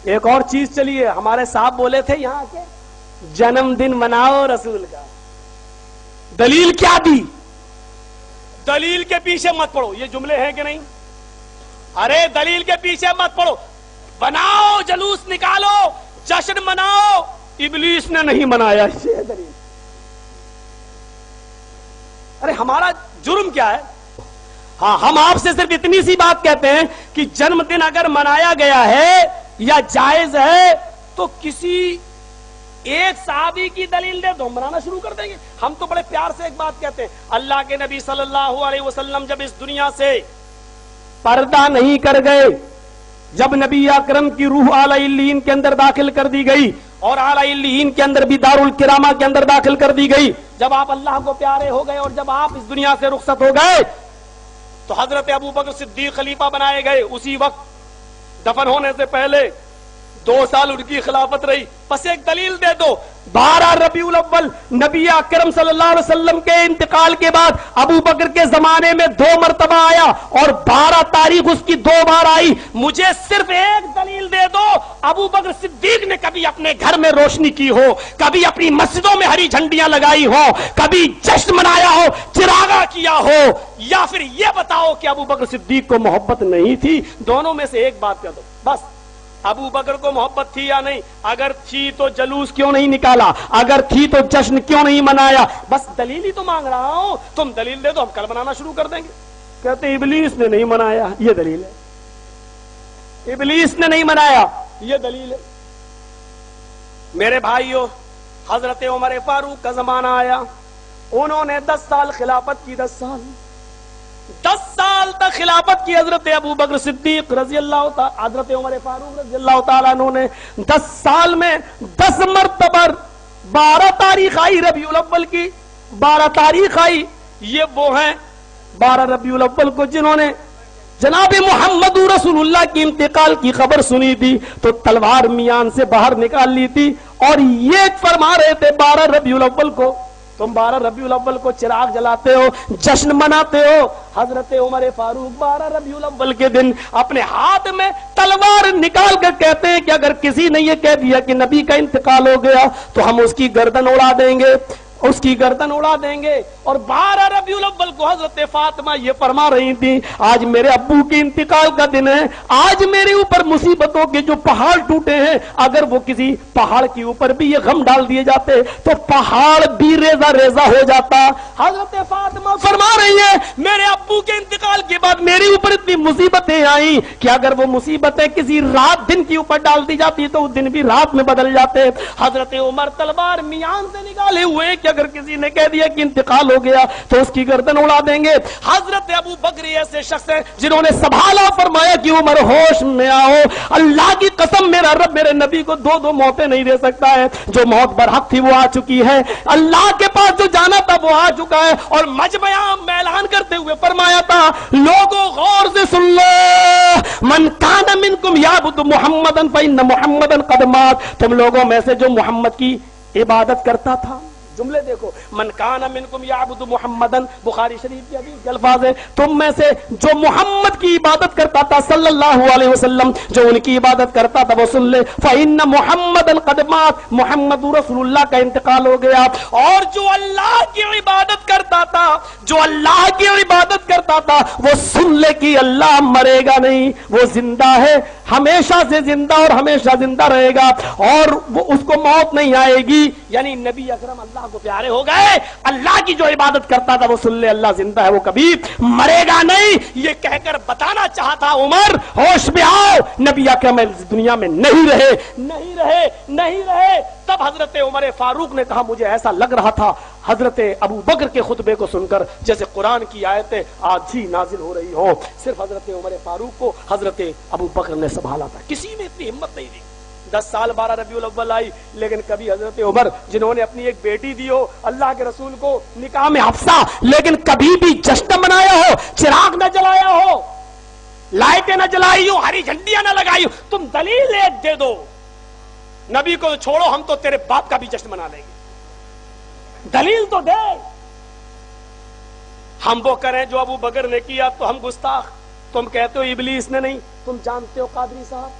ایک اور چیز چلیے، ہمارے صاحب بولے تھے یہاں کے جنم دن مناؤ رسول کا، دلیل کیا دی؟ دلیل کے پیچھے مت پڑو، یہ جملے ہیں کہ نہیں؟ ارے دلیل کے پیچھے مت پڑو، بناؤ، جلوس نکالو، جشن مناؤ، ابلیس نے نہیں منایا، یہ دلیل۔ ارے ہمارا جرم کیا ہے؟ ہاں ہم آپ سے صرف اتنی سی بات کہتے ہیں کہ جنم دن اگر منایا گیا ہے یا جائز ہے تو کسی ایک صحابی کی دلیل دے دو، ہم منانا شروع کر دیں گے۔ ہم تو بڑے پیار سے ایک بات کہتے ہیں، اللہ کے نبی صلی اللہ علیہ وسلم جب اس دنیا سے پردہ نہیں کر گئے، جب نبی اکرم کی روح اعلی علیین کے اندر داخل کر دی گئی اور اعلی علیین کے اندر بھی دارالکرامہ کے اندر داخل کر دی گئی، جب آپ اللہ کو پیارے ہو گئے اور جب آپ اس دنیا سے رخصت ہو گئے تو حضرت ابو بکر صدیق خلیفہ بنائے گئے۔ اسی وقت دفن ہونے سے پہلے 2 سال ان کی خلافت رہی۔ پس ایک دلیل دے دو، 12 ربیع الاول نبی اکرم صلی اللہ علیہ وسلم کے انتقال کے بعد ابو بکر کے زمانے میں 2 مرتبہ آیا اور 12 تاریخ اس کی 2 بار آئی۔ مجھے صرف ایک دلیل دے دو، ابو بکر صدیق نے کبھی اپنے گھر میں روشنی کی ہو، کبھی اپنی مسجدوں میں ہری جھنڈیاں لگائی ہو، کبھی جشن منایا ہو، چراغاں کیا ہو، یا پھر یہ بتاؤ کہ ابو بکر صدیق کو محبت نہیں تھی؟ دونوں میں سے ایک بات کہہ دو بس۔ ابو بکر کو محبت تھی یا نہیں؟ اگر تھی تو جلوس کیوں نہیں نکالا؟ اگر تھی تو جشن کیوں نہیں منایا؟ بس دلیل ہی تو مانگ رہا ہوں، تم دلیل دے دو، ہم کل منانا شروع کر دیں گے۔ کہتے ہیں ابلیس نے نہیں منایا، یہ دلیل ہے۔ ابلیس نے نہیں منایا، یہ دلیل ہے۔ میرے بھائیو، حضرت عمر فاروق کا زمانہ آیا، انہوں نے 10 سال خلافت کی، 10 سال تک خلافت کی حضرت ابو بکر صدیق رضی اللہ تعالی، حضرت عمر فاروق رضی اللہ تعالیٰ عنہ نے 10 سال میں 10 مرتبہ 12 تاریخ آئی ربیع الاول کی، 12 تاریخ آئی۔ یہ وہ ہیں 12 ربیع الاول کو جنہوں نے جناب محمد رسول اللہ کی انتقال کی خبر سنی تھی تو تلوار میان سے باہر نکال لی تھی، اور یہ فرما رہے تھے 12 ربیع الاول کو تم 12 ربیع الاول کو چراغ جلاتے ہو، جشن مناتے ہو۔ حضرت عمر فاروق 12 ربیع الاول کے دن اپنے ہاتھ میں تلوار نکال کر کہتے ہیں کہ اگر کسی نے یہ کہہ دیا کہ نبی کا انتقال ہو گیا تو ہم اس کی گردن اڑا دیں گے، اس کی گردن اڑا دیں گے۔ اور 12 ربیع الاول کو حضرت فاطمہ یہ فرما رہی تھی، آج میرے ابو کے انتقال کا دن ہے، آج میرے اوپر مصیبتوں کے جو پہاڑ ٹوٹے ہیں، اگر وہ کسی پہاڑ کے اوپر بھی یہ غم ڈال دیے جاتے تو پہاڑ بھی ریزہ ریزہ ہو جاتا۔ حضرت فاطمہ فرما رہی ہے میرے ابو کے انتقال کے بعد میرے اوپر اتنی مصیبتیں آئیں کہ اگر وہ مصیبتیں کسی رات دن کے اوپر ڈال دی جاتی تو وہ دن بھی رات میں بدل جاتے۔ حضرت عمر تلوار میان سے نکالے ہوئے کہ اگر کسی نے کہہ دیا کہ انتقال ہو گیا تو اس کی گردن اڑا دیں گے۔ حضرت ابو بکر ایسے شخص ہیں جنہوں نے سنبھالا، فرمایا کہ عمر ہوش میں آؤ، اللہ کی قسم میرا رب میرے نبی کو 2 موتیں نہیں دے سکتا ہے، جو موت برحق تھی وہ آ چکی ہے، اللہ کے پاس جو جانا تھا وہ آ چکا ہے۔ اور مجمع میں اعلان کرتے ہوئے فرمایا تھا، لوگوں غور سے سن لو، من کان منکم یعبد محمدا فإن محمدا قد مات، تم لوگوں میں سے جو محمد کی عبادت کرتا تھا، جملے دیکھو، من کان منکم یعبد محمدن، بخاری شریف کی حدیث کے الفاظ ہے، تم میں سے جو محمد کی عبادت کرتا تھا صلی اللہ علیہ وسلم، جو ان کی عبادت کرتا تھا وہ سن لے، فإن محمدن قد مات، محمد رسول اللہ کا انتقال ہو گیا۔ اور جو اللہ کی عبادت کرتا تھا، جو اللہ کی عبادت کرتا تھا، وہ سن لے کہ اللہ مرے گا نہیں، وہ زندہ ہے، ہمیشہ سے زندہ اور ہمیشہ زندہ رہے گا، اور وہ اس کو موت نہیں آئے گی۔ یعنی نبی اکرم اللہ کو پیارے ہو گئے، اللہ کی جو عبادت کرتا تھا وہ سن لے اللہ زندہ ہے، وہ کبھی مرے گا نہیں۔ یہ کہہ کر بتانا چاہتا عمر ہوش میں آؤ، نبی اکرم دنیا میں نہیں رہے۔ تب حضرت عمر فاروق نے کہا مجھے ایسا لگ رہا تھا حضرت ابو بکر کے خطبے کو سن کر جیسے قرآن کی آیتیں آج ہی نازل ہو رہی ہوں۔ صرف حضرت عمر فاروق کو حضرت ابو بکر نے سنبھالا تھا، کسی میں اتنی ہمت نہیں دی۔ 10 سال 12 ربیع الاول آئی، لیکن کبھی حضرت عمر جنہوں نے اپنی ایک بیٹی دی ہو اللہ کے رسول کو نکاح میں حفصہ، لیکن کبھی بھی جشن منایا ہو، چراغ نہ جلایا ہو، لائٹیں نہ جلائی ہو، ہری جھنڈیاں نہ لگائی ہو، تم دلیل ایک دے دو، نبی کو چھوڑو ہم تو تیرے باپ کا بھی جشن منا لیں گے، دلیل تو دے۔ ہم وہ کریں جو ابو بکر نے کیا تو ہم گستاخ، تم کہتے ہو ابلیس نے نہیں، تم جانتے ہو قادری صاحب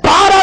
12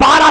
12